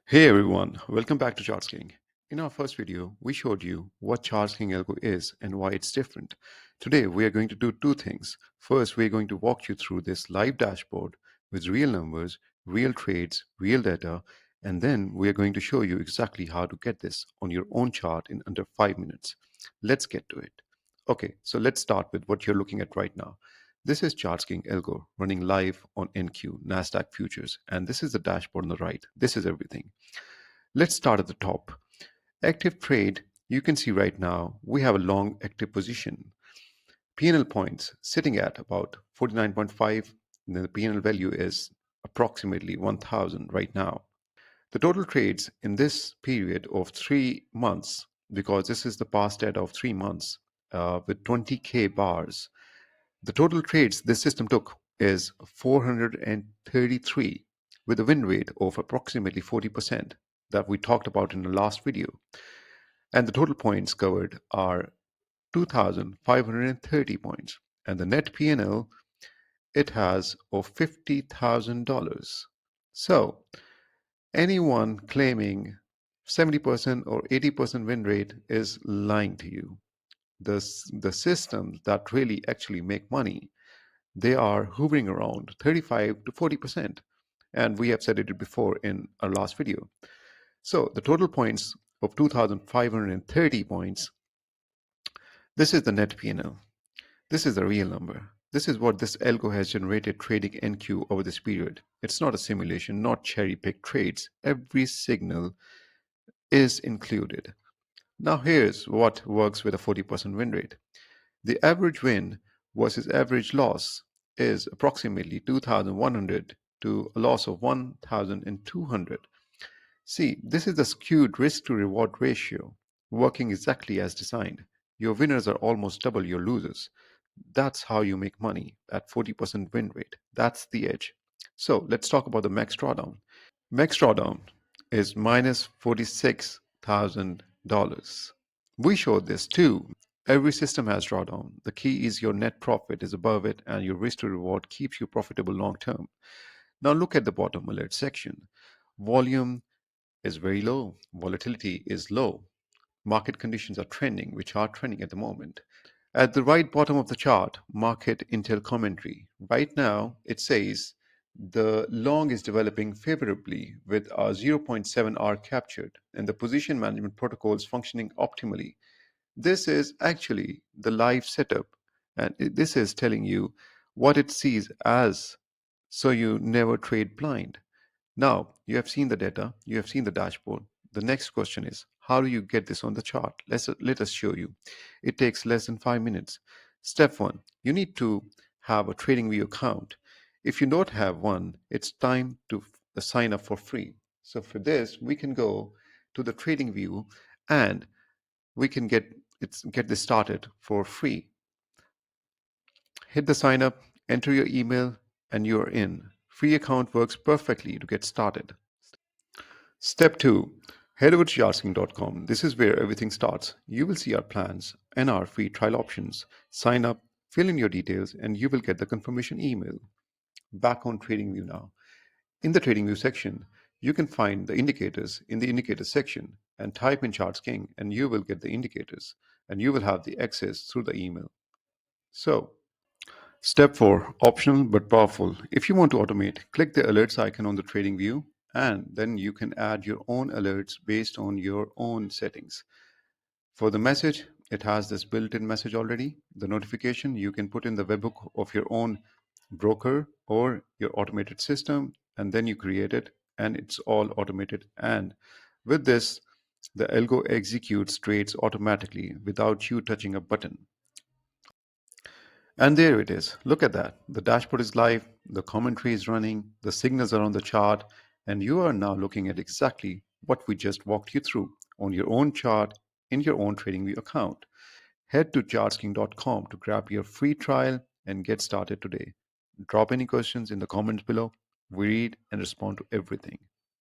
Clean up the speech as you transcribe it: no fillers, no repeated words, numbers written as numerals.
Hey everyone, welcome back to ChartsKing. In our first video, we showed you what ChartsKing Algo is and why it's different. Today, we are going to do two things. First, we're going to walk you through this live dashboard with real numbers, real trades, real data, and then we are going to show you exactly how to get this on your own chart in under 5 minutes. Let's get to it. Okay, so let's start with what you're looking at right now. This is ChartsKing Algo running live on NQ, NASDAQ futures, and this is the dashboard on the right. This is everything. Let's start at the top. Active trade, you can see right now we have a long active position. P&L points sitting at about 49.5, and then the P&L value is approximately 1,000 right now. The total trades in this period of 3 months, because this is the past data of 3 months with 20K bars, the total trades this system took is 433 with a win rate of approximately 40% that we talked about in the last video. And the total points covered are 2,530 points. And the net P&L it has of $50,000. So anyone claiming 70% or 80% win rate is lying to you. The systems that really actually make money, they are hovering around 35 to 40%. And we have said it before in our last video. So the total points of 2,530 points, this is the net P&L. This is the real number. This is what this algo has generated trading NQ over this period. It's not a simulation, not cherry-picked trades. Every signal is included. Now here's what works with a 40% win rate. The average win versus average loss is approximately 2,100 to a loss of 1,200. See, this is the skewed risk to reward ratio, working exactly as designed. Your winners are almost double your losers. That's how you make money at 40% win rate. That's the edge. So let's talk about the max drawdown. Max drawdown is minus $46,000. We showed this too. Every system has drawdown. The key is your net profit is above it and your risk to reward keeps you profitable long term. Now look at the bottom alert section. Volume is very low. Volatility is low. Market conditions are trending, which are trending at the moment. At the right bottom of the chart, market intel commentary. Right now, it says the long is developing favorably with a 0.7 hour captured and the position management protocols functioning optimally. This is actually the live setup, and this is telling you what it sees as, so you never trade blind. Now, you have seen the data, you have seen the dashboard. The next question is, how do you get this on the chart? Let us show you. It takes less than 5 minutes. Step 1, you need to have a TradingView account. If you don't have one, it's time to sign up for free. So for this, we can go to the TradingView and we can get this started for free. Hit the sign up, enter your email, and you're in. Free account works perfectly to get started. Step 2. Head over to ChartsKing.com. This is where everything starts. You will see our plans and our free trial options. Sign up, fill in your details, and you will get the confirmation email. Back on TradingView now. In the TradingView section, you can find the indicators in the indicators section and type in ChartsKing and you will get the indicators and you will have the access through the email. So, step 4, optional but powerful. If you want to automate, click the alerts icon on the TradingView and then you can add your own alerts based on your own settings. For the message, it has this built-in message already. The notification, you can put in the webhook of your own broker or your automated system and then you create it and it's all automated. And with this, the algo executes trades automatically without you touching a button. And there it is. Look at that. The dashboard is live, the commentary is running, the signals are on the chart, and you are now looking at exactly what we just walked you through on your own chart in your own TradingView account. Head to chartsking.com to grab your free trial and get started today. Drop any questions in the comments below. We read and respond to everything.